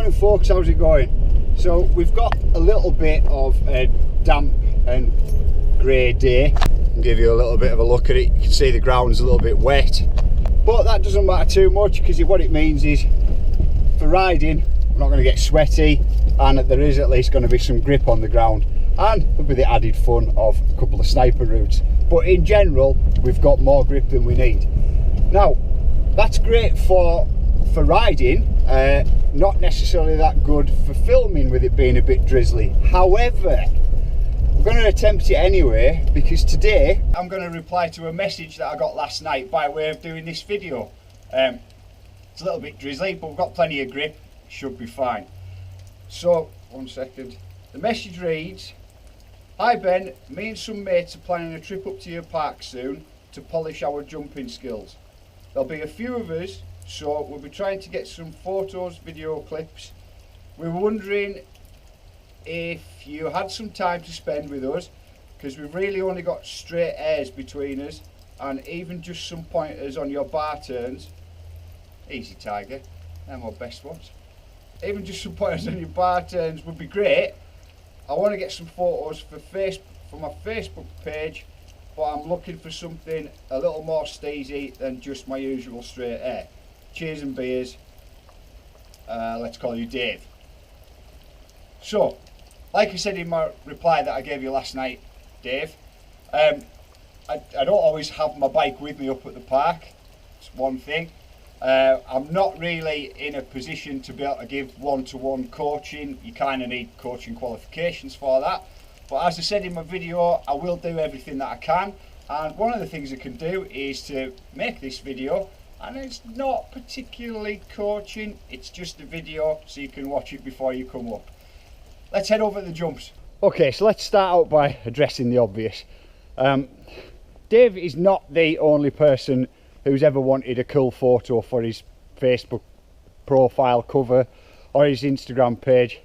Morning folks, how's it going? So we've got a little bit of a damp and grey day. I'll give you a little bit of a look at it. You can see the ground's a little bit wet, but that doesn't matter too much because what it means is for riding we're not going to get sweaty, and there is at least going to be some grip on the ground, and there'll be the added fun of a couple of sniper routes. But in general we've got more grip than we need. Now that's great for riding, not necessarily that good for filming with it being a bit drizzly. However, I'm going to attempt it anyway because today I'm going to reply to a message that I got last night by way of doing this video. It's a little bit drizzly, but we've got plenty of grip, should be fine. So, one second. The message reads, "Hi Ben, me and some mates are planning a trip up to your park soon to polish our jumping skills. There'll be a few of us, so we'll be trying to get some photos, video clips. We were wondering if you had some time to spend with us, because we've really only got straight airs between us, and even just some pointers on your bar turns." Easy Tiger, they're my best ones. "Even just some pointers on your bar turns would be great. I want to get some photos for my Facebook page, but I'm looking for something a little more steezy than just my usual straight air. Cheers and beers. Let's call you Dave." So, like I said in my reply that I gave you last night, Dave, I don't always have my bike with me up at the park. It's one thing. I'm not really in a position to be able to give one-to-one coaching. You kind of need coaching qualifications for that. But as I said in my video, I will do everything that I can. And one of the things I can do is to make this video, and it's not particularly coaching, it's just a video so you can watch it before you come up. Let's head over to the jumps. Okay, so let's start out by addressing the obvious. Dave is not the only person who's ever wanted a cool photo for his Facebook profile cover or his Instagram page.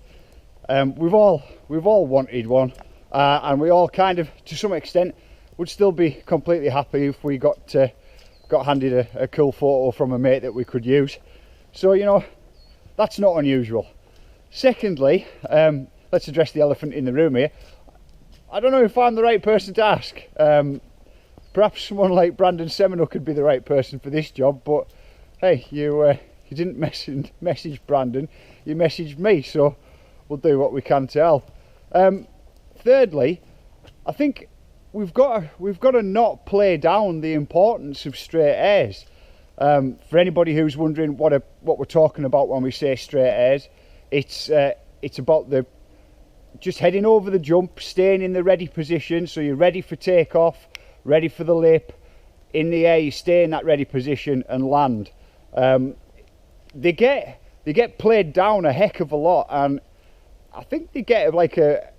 We've all wanted one, and we all kind of, to some extent, would still be completely happy if we got handed a cool photo from a mate that we could use. So, you know, that's not unusual. Secondly, let's address the elephant in the room here. I don't know if I'm the right person to ask. Perhaps someone like Brandon Semino could be the right person for this job, but hey, you didn't message Brandon, you messaged me, so we'll do what we can to help. Thirdly, I think we've got to not play down the importance of straight airs. For anybody who's wondering what we're talking about when we say straight airs, it's about just heading over the jump, staying in the ready position, so you're ready for takeoff, ready for the lip. In the air you stay in that ready position and land. They get played down a heck of a lot, and I think they get like a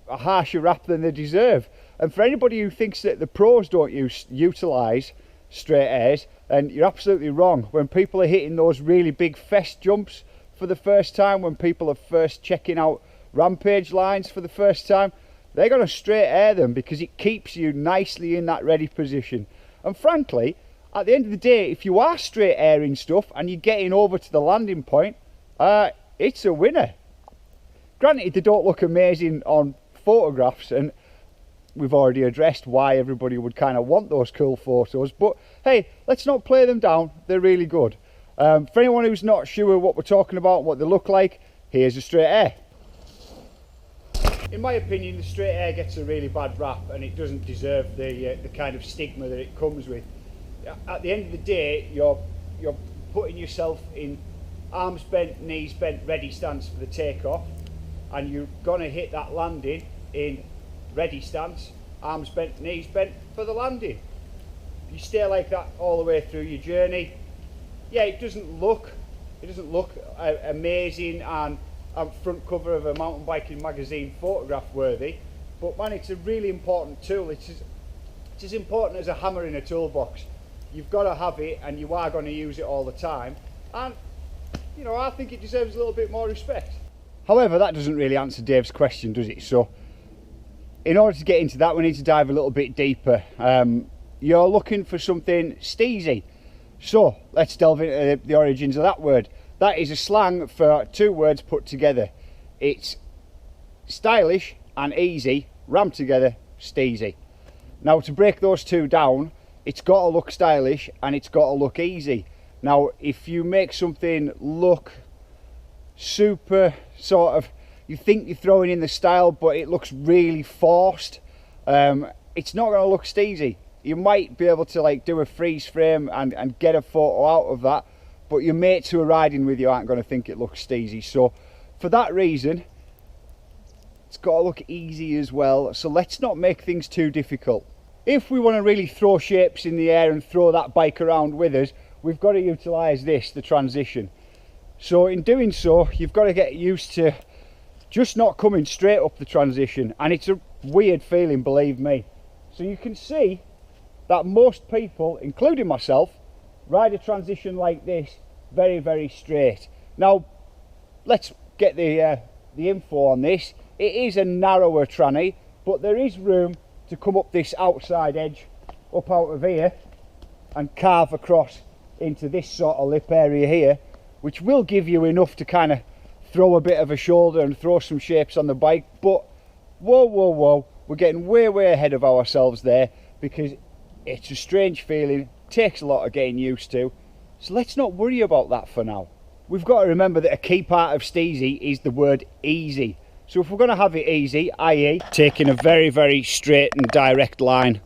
harsher rap than they deserve. And for anybody who thinks that the pros don't utilise straight airs, then you're absolutely wrong. When people are hitting those really big fest jumps for the first time, when people are first checking out rampage lines for the first time, they're going to straight air them because it keeps you nicely in that ready position. And frankly, at the end of the day, if you are straight airing stuff and you're getting over to the landing point, it's a winner. Granted, they don't look amazing on photographs, and we've already addressed why everybody would kind of want those cool photos, but hey, let's not play them down, they're really good. For anyone who's not sure what we're talking about, what they look like, here's a straight air. In my opinion, the straight air gets a really bad rap, and it doesn't deserve the kind of stigma that it comes with. At the end of the day, you're putting yourself in arms bent, knees bent, ready stance for the takeoff, and you're gonna hit that landing in ready stance, arms bent, knees bent for the landing. If you stay like that all the way through your journey, yeah, it doesn't look amazing and front cover of a mountain biking magazine photograph worthy, but man, it's a really important tool. It's as important as a hammer in a toolbox. You've got to have it, and you are going to use it all the time, and you know, I think it deserves a little bit more respect. However, that doesn't really answer Dave's question, does it? So in order to get into that, we need to dive a little bit deeper. You're looking for something steezy, so let's delve into the origins of that word. That is a slang for two words put together. It's stylish and easy, rammed together, steezy. Now to break those two down, it's got to look stylish and it's got to look easy. Now if you make something look super sort of, you think you're throwing in the style but it looks really forced, it's not going to look steezy. You might be able to like do a freeze frame and get a photo out of that, but your mates who are riding with you aren't going to think it looks steezy. So for that reason, it's got to look easy as well. So let's not make things too difficult. If we want to really throw shapes in the air and throw that bike around with us, we've got to utilise this, the transition. So in doing so, you've got to get used to just not coming straight up the transition, and it's a weird feeling, believe me. So you can see that most people, including myself, ride a transition like this very, very straight. Now let's get the info on this. It is a narrower tranny, but there is room to come up this outside edge, up out of here, and carve across into this sort of lip area here, which will give you enough to kind of throw a bit of a shoulder and throw some shapes on the bike. But whoa, whoa, whoa, we're getting way, way ahead of ourselves there, because it's a strange feeling, takes a lot of getting used to. So let's not worry about that for now. We've got to remember that a key part of steezy is the word easy. So if we're going to have it easy, i.e. taking a very, very straight and direct line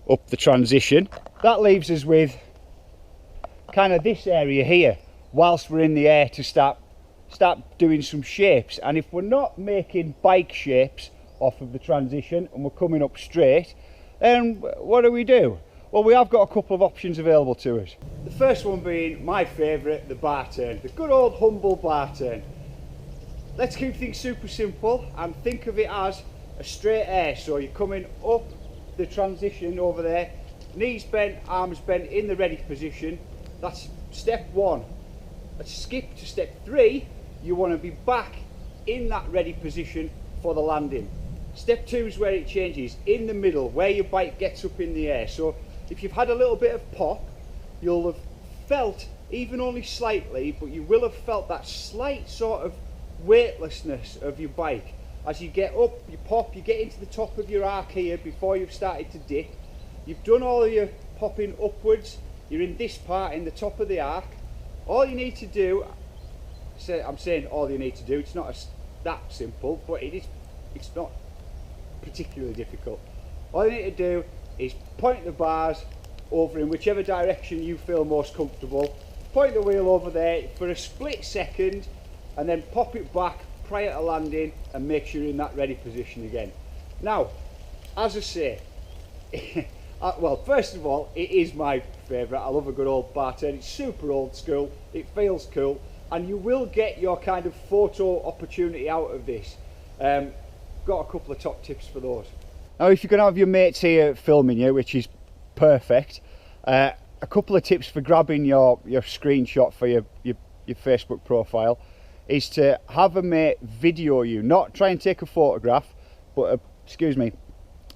up the transition, that leaves us with kind of this area here whilst we're in the air to start doing some shapes. And if we're not making bike shapes off of the transition and we're coming up straight, then what do? Well, we have got a couple of options available to us. The first one being my favourite, the Barton, the good old humble Barton. Let's keep things super simple and think of it as a straight air. So you're coming up the transition over there, knees bent, arms bent in the ready position. That's step one. Let's skip to step three. You want to be back in that ready position for the landing. Step two is where it changes, in the middle, where your bike gets up in the air. So if you've had a little bit of pop, you'll have felt, even only slightly, but you will have felt that slight sort of weightlessness of your bike. As you get up, you pop, you get into the top of your arc here before you've started to dip. You've done all of your popping upwards, you're in this part in the top of the arc. All you need to do, I'm saying all you need to do, it's not that simple, but it's not particularly difficult. All you need to do is point the bars over in whichever direction you feel most comfortable, point the wheel over there for a split second, and then pop it back prior to landing and make sure you're in that ready position again. Now, as I say, well, first of all, it is my favourite. I love a good old Barton. It's super old school, it feels cool, and you will get your kind of photo opportunity out of this. Got a couple of top tips for those. Now if you're going to have your mates here filming you, which is perfect, a couple of tips for grabbing your screenshot for your Facebook profile is to have a mate video you, not try and take a photograph, but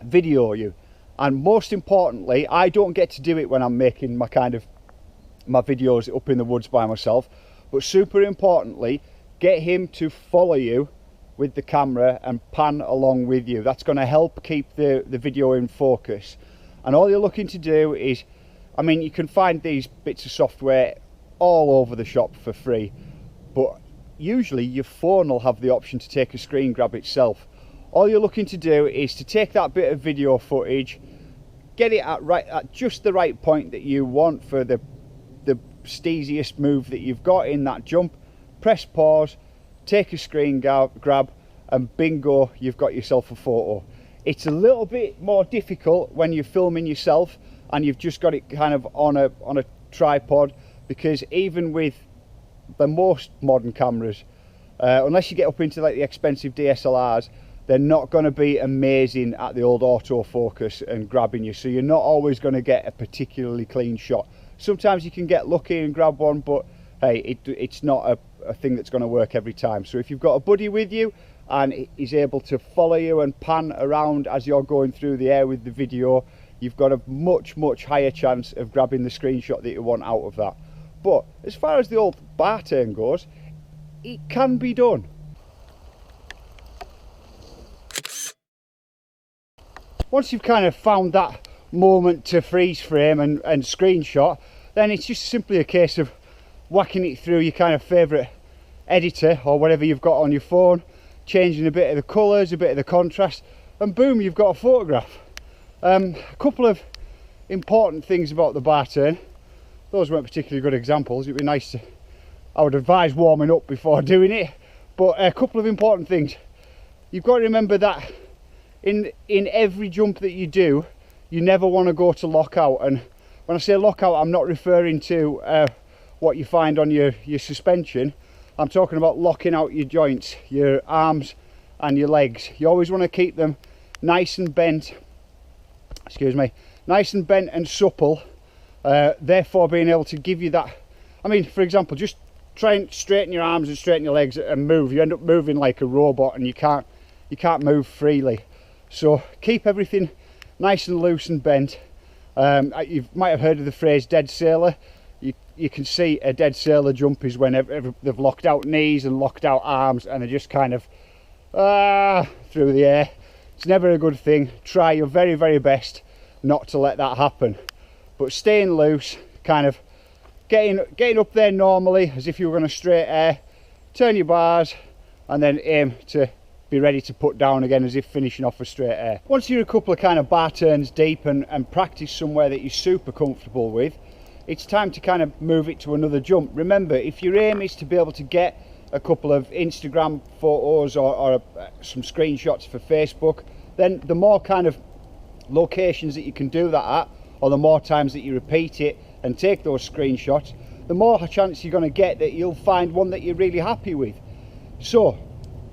video you. And most importantly, I don't get to do it when I'm making my videos up in the woods by myself, but super importantly, get him to follow you with the camera and pan along with you. That's going to help keep the video in focus. And all you're looking to do is, I mean, you can find these bits of software all over the shop for free, but usually your phone will have the option to take a screen grab itself. All you're looking to do is to take that bit of video footage, get it at just the right point that you want for the steeziest move that you've got in that jump, press pause, take a screen grab, and bingo, you've got yourself a photo. It's a little bit more difficult when you're filming yourself and you've just got it kind of on a tripod, because even with the most modern cameras, unless you get up into like the expensive DSLRs, they're not going to be amazing at the old autofocus and grabbing you, so you're not always going to get a particularly clean shot. Sometimes you can get lucky and grab one, but hey, it's not a thing that's going to work every time. So if you've got a buddy with you and he's able to follow you and pan around as you're going through the air with the video, you've got a much higher chance of grabbing the screenshot that you want out of that. But as far as the old bar turn goes, it can be done. Once you've kind of found that moment to freeze frame and screenshot, then it's just simply a case of whacking it through your kind of favourite editor or whatever you've got on your phone, changing a bit of the colours, a bit of the contrast, and boom, you've got a photograph. A couple of important things about the bar turn. Those weren't particularly good examples. It'd be nice to, I would advise warming up before doing it, but a couple of important things. You've got to remember that in every jump that you do, you never want to go to lockout. And when I say lockout, I'm not referring to what you find on your suspension. I'm talking about locking out your joints, your arms and your legs. You always want to keep them nice and bent, excuse me, nice and bent and supple, therefore being able to give you that. I mean, for example, just try and straighten your arms and straighten your legs and move. You end up moving like a robot and you can't move freely. So keep everything nice and loose and bent. You might have heard of the phrase dead sailor. You can see a dead sailor jump is when they've locked out knees and locked out arms and they're just kind of through the air. It's never a good thing. Try your very, very best not to let that happen. But staying loose, kind of getting up there normally as if you were going to straight air, turn your bars and then aim to be ready to put down again as if finishing off a straight air. Once you're a couple of kind of bar turns deep and practice somewhere that you're super comfortable with, it's time to kind of move it to another jump. Remember, if your aim is to be able to get a couple of Instagram photos or some screenshots for Facebook, then the more kind of locations that you can do that at, or the more times that you repeat it and take those screenshots, the more chance you're going to get that you'll find one that you're really happy with. So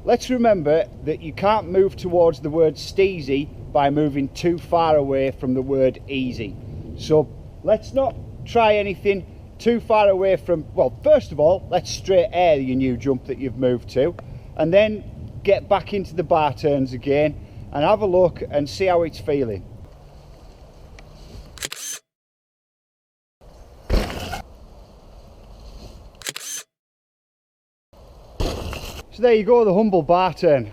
let's remember that you can't move towards the word steezy by moving too far away from the word easy. So let's not try anything too far away from, well, first of all, let's straight air your new jump that you've moved to, and then get back into the bar turns again and have a look and see how it's feeling. So there you go, the humble bar turn.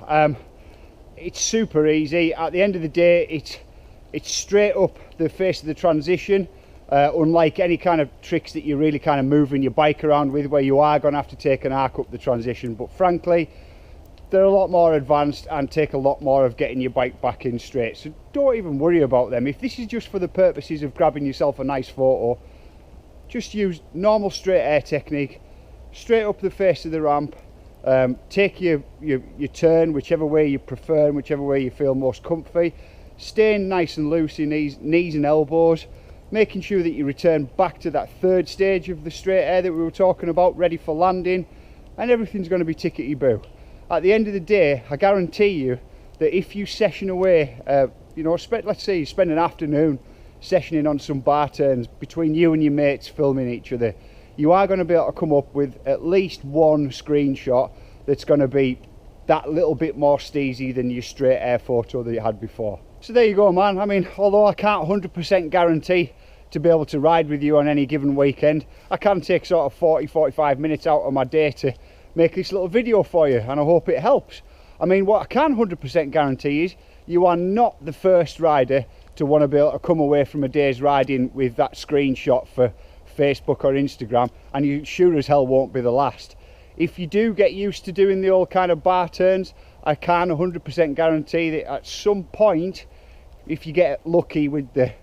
It's super easy. At the end of the day, it's straight up the face of the transition. Unlike any kind of tricks that you're really kind of moving your bike around with, where you are going to have to take an arc up the transition, but frankly they're a lot more advanced and take a lot more of getting your bike back in straight. So don't even worry about them. If this is just for the purposes of grabbing yourself a nice photo, just use normal straight air technique, straight up the face of the ramp. Take your turn whichever way you prefer and whichever way you feel most comfy, staying nice and loose in knees and elbows, making sure that you return back to that third stage of the straight air that we were talking about, ready for landing, and everything's going to be tickety-boo. At the end of the day, I guarantee you that if you session away, you know, let's say you spend an afternoon sessioning on some bar turns between you and your mates filming each other, you are going to be able to come up with at least one screenshot that's going to be that little bit more steezy than your straight air photo that you had before. So there you go, man. I mean, although I can't 100% guarantee to be able to ride with you on any given weekend, I can take sort of 40-45 minutes out of my day to make this little video for you, and I hope it helps. I mean, what I can 100% guarantee is you are not the first rider to want to be able to come away from a day's riding with that screenshot for Facebook or Instagram, and you sure as hell won't be the last. If you do get used to doing the old kind of bar turns, I can 100% guarantee that at some point, if you get lucky with the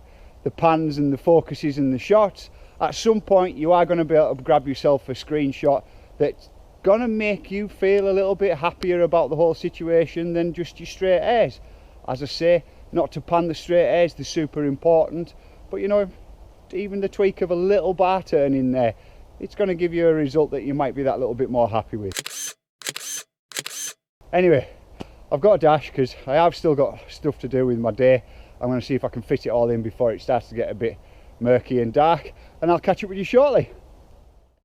pans and the focuses and the shots, at some point you are going to be able to grab yourself a screenshot that's going to make you feel a little bit happier about the whole situation than just your straight airs. As I say, not to pan the straight airs, they're super important, but you know, even the tweak of a little bar turn in there, it's going to give you a result that you might be that little bit more happy with. Anyway, I've got a dash because I have still got stuff to do with my day. I'm going to see if I can fit it all in before it starts to get a bit murky and dark, and I'll catch up with you shortly.